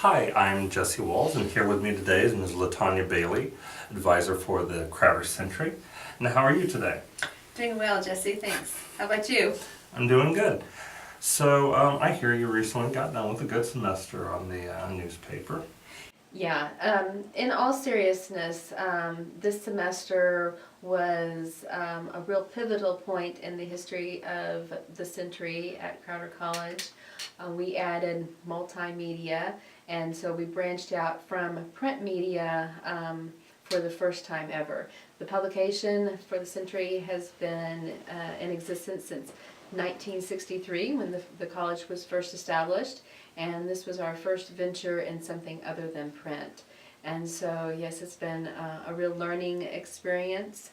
Hi, I'm Jesse Walls, and here with me today is Ms. Latonia Bailey, advisor for the Crowder Century. And how are you today? Doing well, Jesse, thanks. How about you? I'm doing good. So, I hear you recently got done with a good semester on the newspaper. Yeah, in all seriousness, this semester was a real pivotal point in the history of the Century at Crowder College. We added multimedia, and so we branched out from print media for the first time ever. The publication for the Century has been in existence since 1963, when the college was first established, and this was our first venture in something other than print. And so, yes, it's been a real learning experience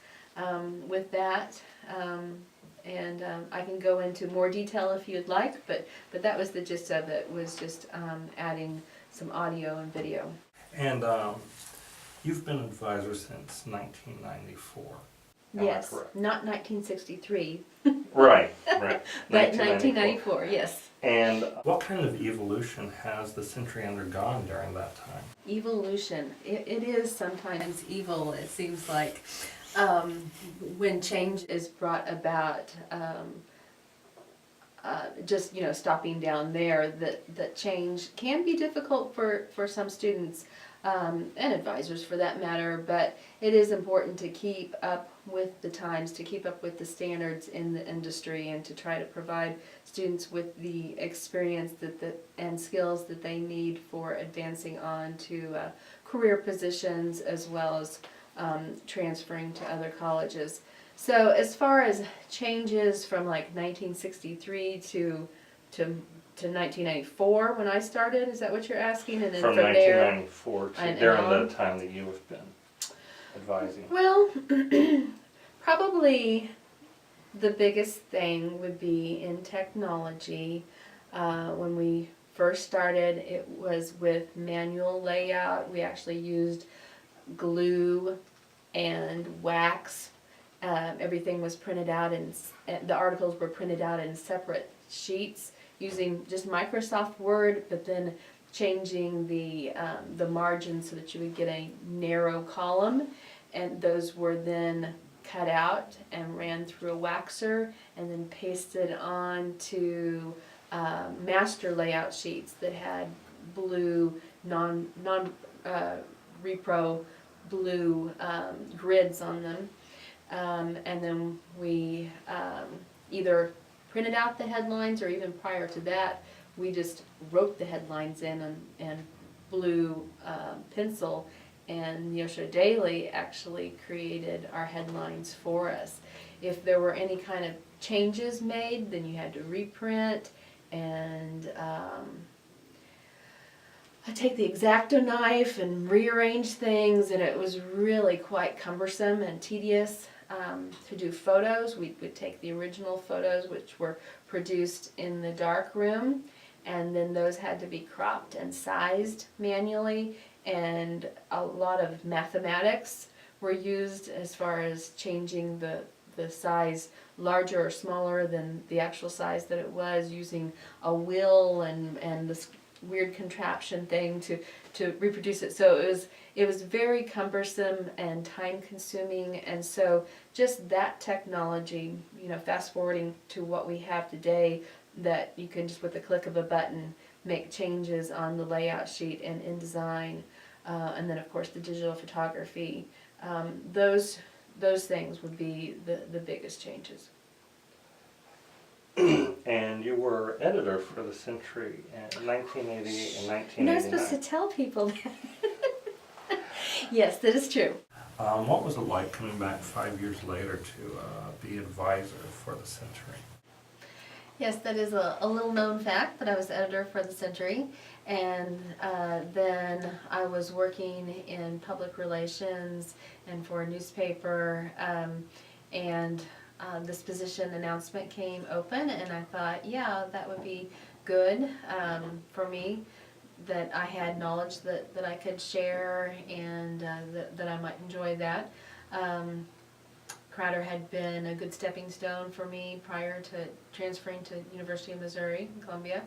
with that. I can go into more detail if you'd like, but that was the gist of it, was just adding some audio and video. And you've been advisor since 1994. Yes, not 1963. Right. But 1994, yes. And what kind of evolution has the Century undergone during that time? Evolution. It is sometimes evil, it seems like, when change is brought about. Just stopping down there, that change can be difficult for some students and advisors for that matter, but it is important to keep up with the times, to keep up with the standards in the industry, and to try to provide students with the experience and skills that they need for advancing on to career positions, as well as transferring to other colleges. So as far as changes from like 1963 to 1994 when I started, is that what you're asking? And then From there, 1994 to during the time that you have been advising. Well, probably the biggest thing would be in technology. When we first started, it was with manual layout. We actually used glue and wax. Everything was printed out, and the articles were printed out in separate sheets using just Microsoft Word, but then changing the margins so that you would get a narrow column, and those were then cut out and ran through a waxer and then pasted onto master layout sheets that had blue repro blue grids on them. And then we either printed out the headlines, or even prior to that, we just wrote the headlines in blue pencil, and Neosho Daily actually created our headlines for us. If there were any kind of changes made, then you had to reprint and take the X-Acto knife and rearrange things, and it was really quite cumbersome and tedious. To do photos, we would take the original photos, which were produced in the dark room, and then those had to be cropped and sized manually, and a lot of mathematics were used as far as changing the size larger or smaller than the actual size that it was, using a wheel and this weird contraption thing to reproduce it. So it was very cumbersome and time consuming, and so just that technology, fast forwarding to what we have today, that you can just with the click of a button make changes on the layout sheet and InDesign, and then of course the digital photography. Those things would be the biggest changes. And you were editor for the Century in 1988 and 1989. You're not supposed to tell people that. Yes, that is true. What was it like coming back 5 years later to be advisor for the Century? Yes, that is a little known fact, that I was editor for the Century, and then I was working in public relations and for a newspaper, and this position announcement came open, and I thought, yeah, that would be good for me, that I had knowledge that I could share, and that I might enjoy that. Crowder had been a good stepping stone for me prior to transferring to University of Missouri in Columbia.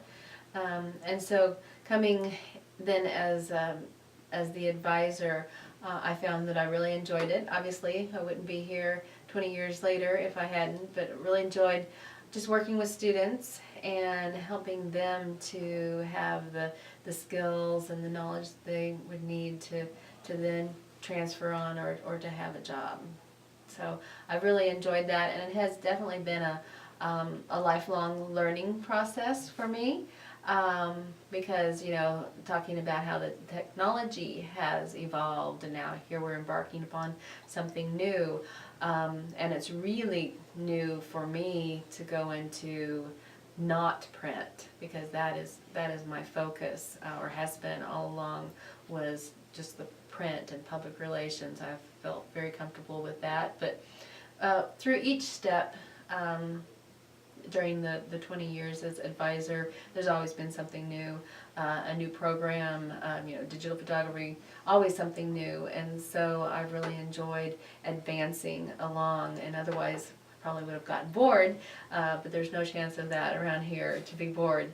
And so coming then as the advisor, I found that I really enjoyed it. Obviously, I wouldn't be here 20 years later if I hadn't, but really enjoyed just working with students and helping them to have the skills and the knowledge they would need to then transfer on or to have a job. So I've really enjoyed that, and it has definitely been a lifelong learning process for me. Because, you know, talking about how the technology has evolved and now here we're embarking upon something new. And it's really new for me to go into not print, because that is my focus, or has been all along, was just the print and public relations. I've felt very comfortable with that. But through each step, during the 20 years as advisor, there's always been something new, a new program, you know, digital photography, always something new. And so I've really enjoyed advancing along, and otherwise I probably would have gotten bored, but there's no chance of that around here, to be bored.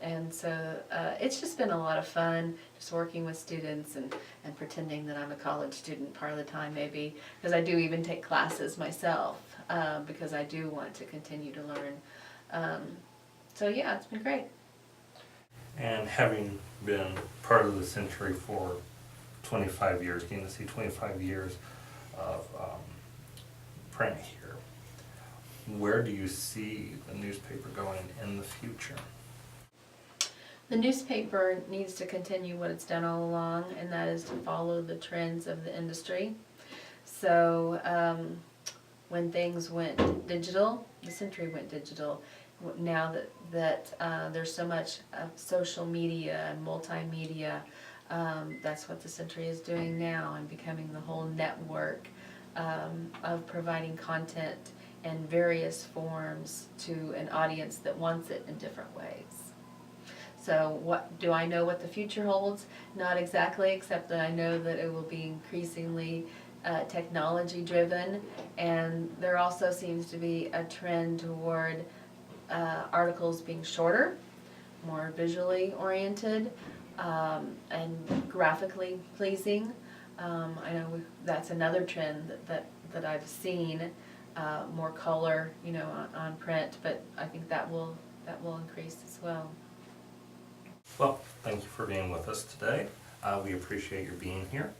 And so it's just been a lot of fun, just working with students and pretending that I'm a college student part of the time, maybe, because I do even take classes myself, because I do want to continue to learn. So yeah, it's been great. And having been part of the Century for 25 years, getting to see 25 years of print here, where do you see the newspaper going in the future? The newspaper needs to continue what it's done all along, and that is to follow the trends of the industry. So when things went digital, the Century went digital. Now that there's so much social media and multimedia, that's what the Century is doing now, and becoming the whole network of providing content in various forms to an audience that wants it in different ways. So what do I know what the future holds? Not exactly, except that I know that it will be increasingly technology driven, and there also seems to be a trend toward articles being shorter, more visually oriented, and graphically pleasing. I know that's another trend that I've seen, more color, you know, on print, but I think that will increase as well. Well, thank you for being with us today. We appreciate your being here.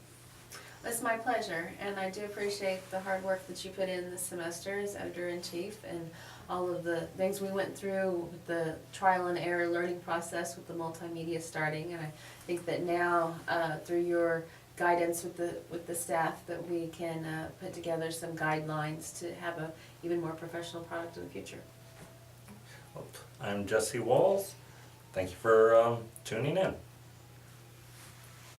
It's my pleasure, and I do appreciate the hard work that you put in this semester as editor-in-chief, and all of the things we went through with the trial and error learning process with the multimedia starting. And I think that now, through your guidance with the staff, that we can put together some guidelines to have a even more professional product in the future. Well, I'm Jesse Walls. Thank you for tuning in.